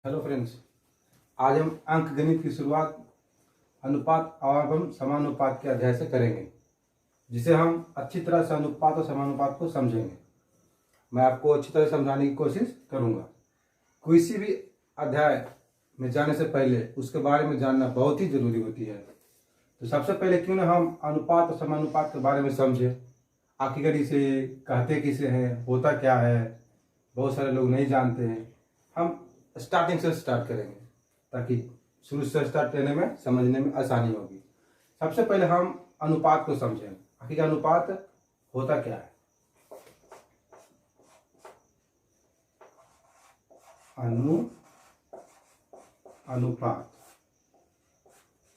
Hello friends, आज हम अंक गणित की शुरुआत अनुपात एवं समानुपात के अध्याय से करेंगे, जिसे हम अच्छी तरह से अनुपात और समानुपात को समझेंगे। मैं आपको अच्छी तरह समझाने की कोशिश करूंगा। किसी भी अध्याय में जाने से पहले उसके बारे में जानना बहुत ही जरूरी होती है। तो सबसे पहले क्यों ना हम अनुपात और समानुपात के बारे में समझें। आखिर इसे कहते किसे हैं, होता क्या है, बहुत सारे लोग नहीं जानते हैं। हम स्टार्टिंग से स्टार्ट करेंगे ताकि शुरू से स्टार्ट करने में समझने में आसानी होगी। सबसे पहले हम अनुपात को समझें। आखिर अनुपात होता क्या है। अनुपात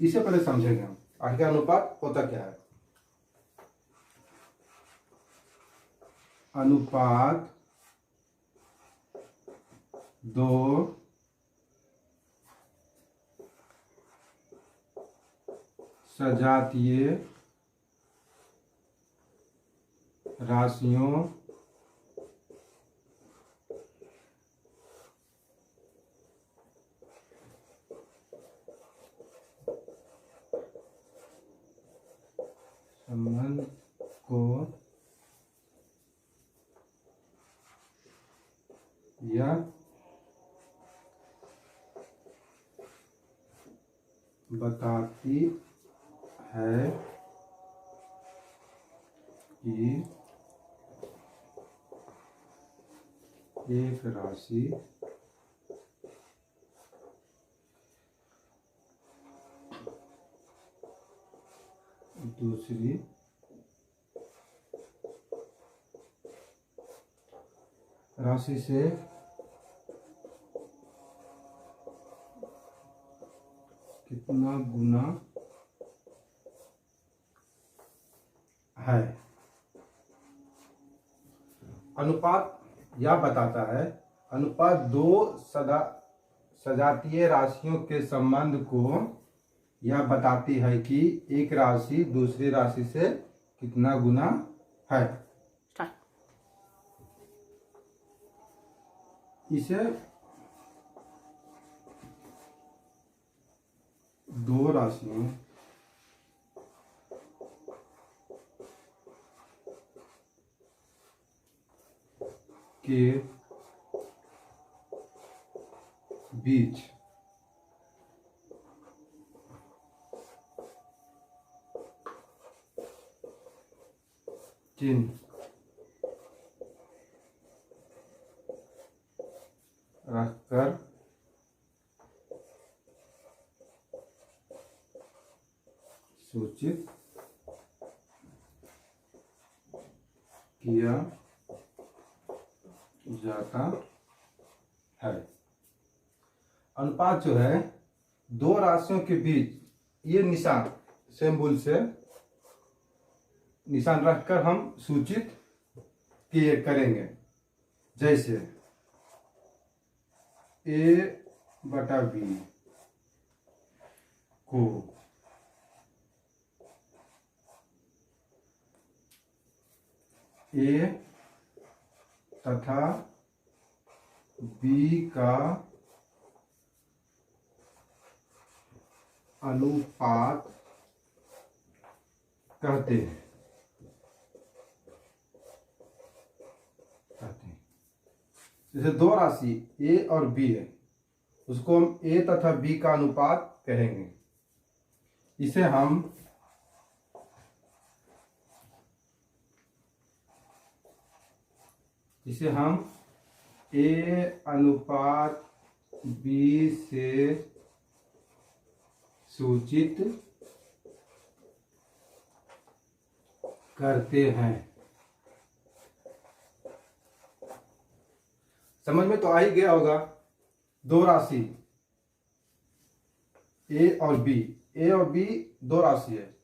इसे पहले समझेंगे हम। आखिर अनुपात होता क्या है। अनुपात दो सजातीय राशियों संबंध को या बताती है कि एक राशि दूसरी राशि से कितना गुना है। अनुपात यह बताता है, अनुपात दो सजातीय राशियों के संबंध को यह बताती है कि एक राशि दूसरी राशि से कितना गुना है। इसे दो राशियों के बीच चिन्ह रखकर सूचित किया जाता है। अनुपात जो है दो राशियों के बीच, ये निशान सिंबल से निशान रखकर हम सूचित किए करेंगे। जैसे A/B को A तथा B का अनुपात कहते हैं। जैसे दो राशि A और B है, उसको हम A तथा B का अनुपात कहेंगे। इसे हम A अनुपात B से सूचित करते हैं। समझ में तो आ ही गया होगा। दो राशि A और B दो राशि है।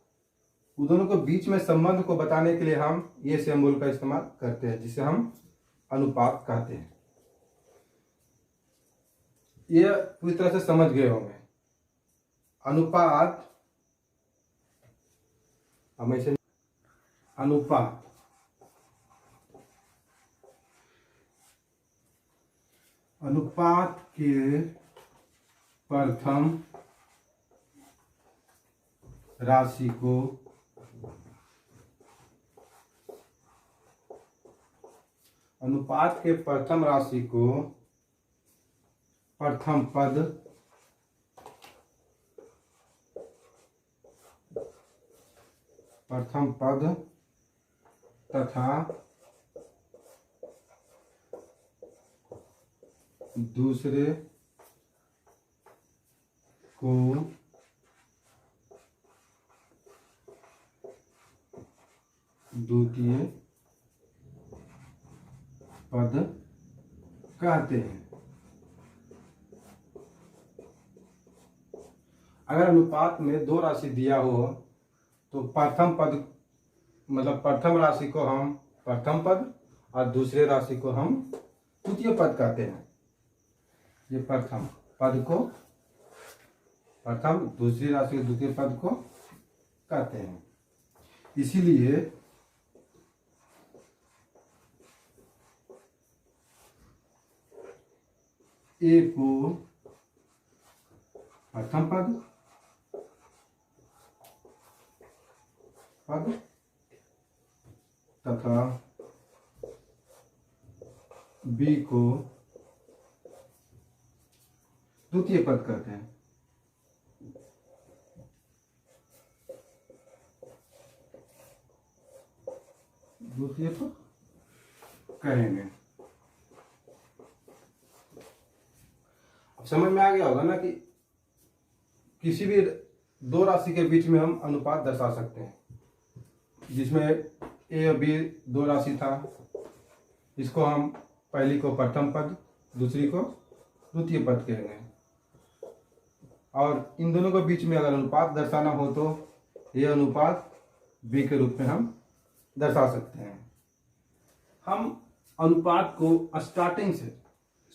उन दोनों के बीच में संबंध को बताने के लिए हम ये सिंबल का इस्तेमाल करते हैं, जिसे हम अनुपात कहते हैं। ये पूरी तरह से समझ गए होंगे। अनुपात हमेशा अनुपात अनुपात के प्रथम राशि को अनुपात के प्रथम राशि को प्रथम पद तथा दूसरे को द्वितीय पद कहते हैं। अगर अनुपात में दो राशि दिया हो तो प्रथम पद मतलब प्रथम राशि को हम प्रथम पद और दूसरे राशि को हम द्वितीय पद कहते हैं। ये प्रथम पद को प्रथम, दूसरी राशि के द्वितीय पद को कहते हैं। इसीलिए ए को प्रथम पद तथा बी को द्वितीय पद कहते हैं। द्वितीय पद कहेंगे। अब समझ में आ गया होगा ना कि किसी भी दो राशि के बीच में हम अनुपात दर्शा सकते हैं। जिसमें ए और बी दो राशि था, इसको हम पहली को प्रथम पद, दूसरी को द्वितीय पद कहेंगे। और इन दोनों के बीच में अगर अनुपात दर्शाना हो तो यह अनुपात बी के रूप में हम दर्शा सकते हैं। हम अनुपात को स्टार्टिंग से,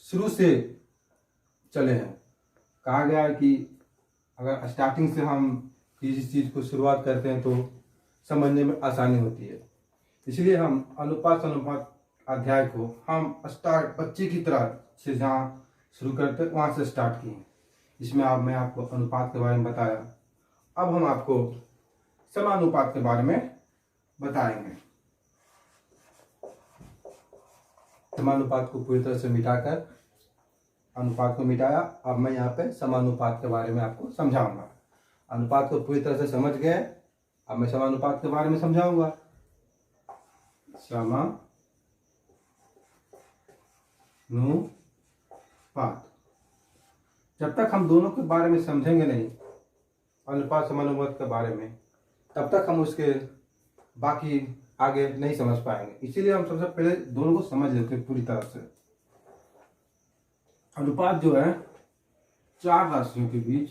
शुरू से चले हैं। कहा गया है कि अगर स्टार्टिंग से हम किसी चीज़ को शुरुआत करते हैं तो समझने में आसानी होती है। इसलिए हम अनुपात अध्याय को हम स्टार्ट बच्चे की तरह से जहाँ शुरू करते हैं वहाँ से स्टार्ट किए। इसमें मैं आपको अनुपात के बारे में बताया। अब हम आपको समानुपात के बारे में बताएंगे। समानुपात को पूरी तरह से मिटाकर अनुपात को मिटाया। अब मैं यहाँ पे समानुपात के बारे में आपको समझाऊंगा। अनुपात को पूरी तरह से समझ गए, अब मैं समानुपात के बारे में समझाऊंगा। समानुपात, जब तक हम दोनों के बारे में समझेंगे नहीं, अनुपात समानुपात के बारे में, तब तक हम उसके बाकी आगे नहीं समझ पाएंगे। इसीलिए हम सबसे पहले दोनों को समझ लेते हैं पूरी तरह से। अनुपात जो है चार राशियों के बीच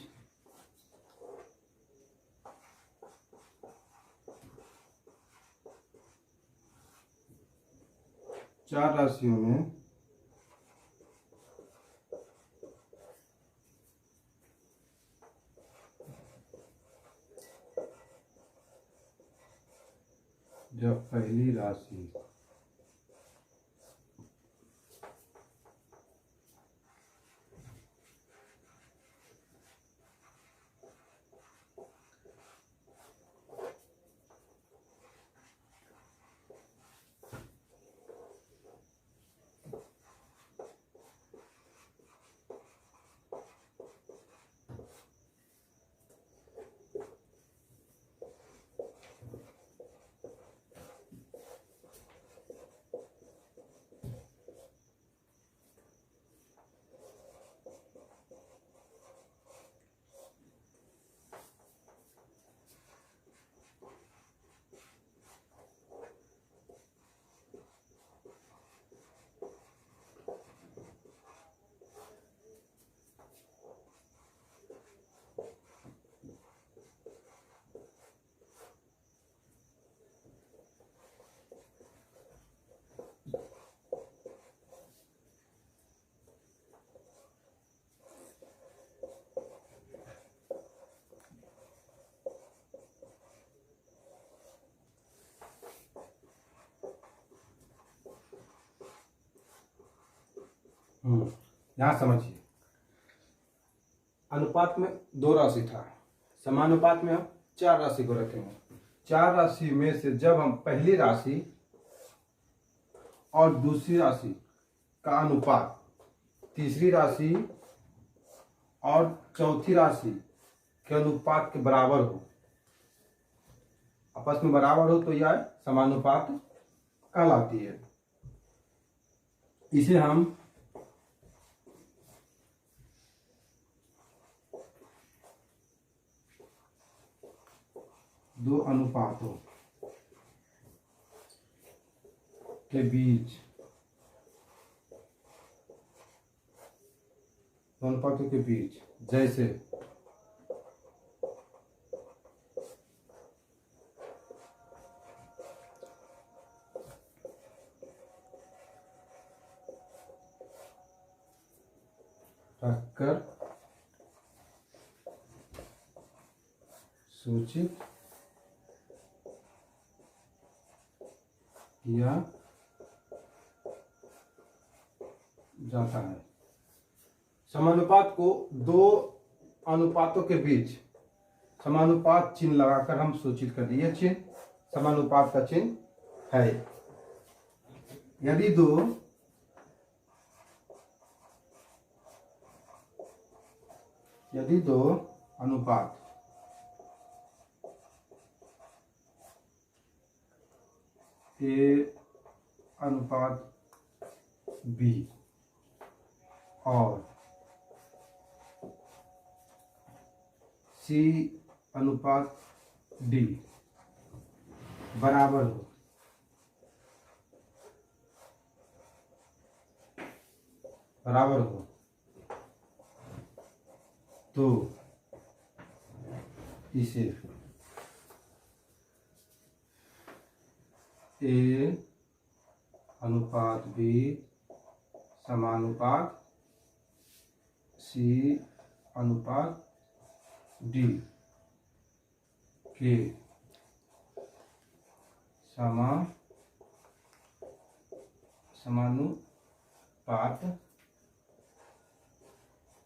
चार राशियों में जब पहली राशि यहाँ समझिए। अनुपात में 2 राशि था, समानुपात में हम 4 राशि को रखेंगे। 4 राशि में से जब हम पहली राशि और दूसरी राशि का अनुपात तीसरी राशि और चौथी राशि के अनुपात के बराबर हो, आपस में बराबर हो, तो यह समानुपात कहलाती है। इसे हम दो अनुपातों के बीच जैसे रखकर सूचित किया जाता है। समानुपात को दो अनुपातों के बीच समानुपात चिन्ह लगाकर हम सूचित कर दिए। चिन्ह समानुपात का चिन्ह है। यदि दो अनुपात A अनुपात B और C अनुपात D बराबर हो तो इसे A अनुपात B समानुपात C अनुपात D के समानुपात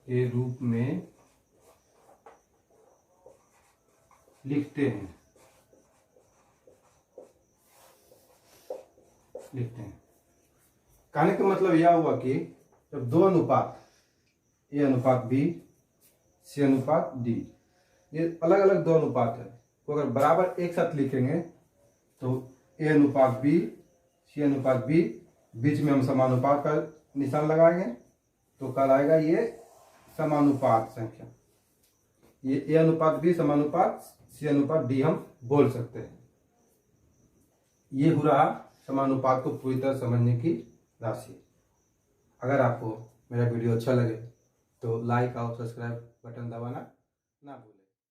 के रूप में लिखते हैं। कहने का मतलब यह हुआ कि जब दो अनुपात A अनुपात B C अनुपात D, ये अलग अलग दो अनुपात है, तो अगर बराबर एक साथ लिखेंगे तो A अनुपात B C अनुपात B, बीच में हम समानुपात का निशान लगाएंगे तो कहलाएगा ये समानुपात संख्या। ये A अनुपात B समानुपात C अनुपात D हम बोल सकते हैं। ये हो रहा समानुपात को पूरी तरह समझने की राशि। अगर आपको मेरा वीडियो अच्छा लगे तो लाइक और सब्सक्राइब बटन दबाना ना भूलें।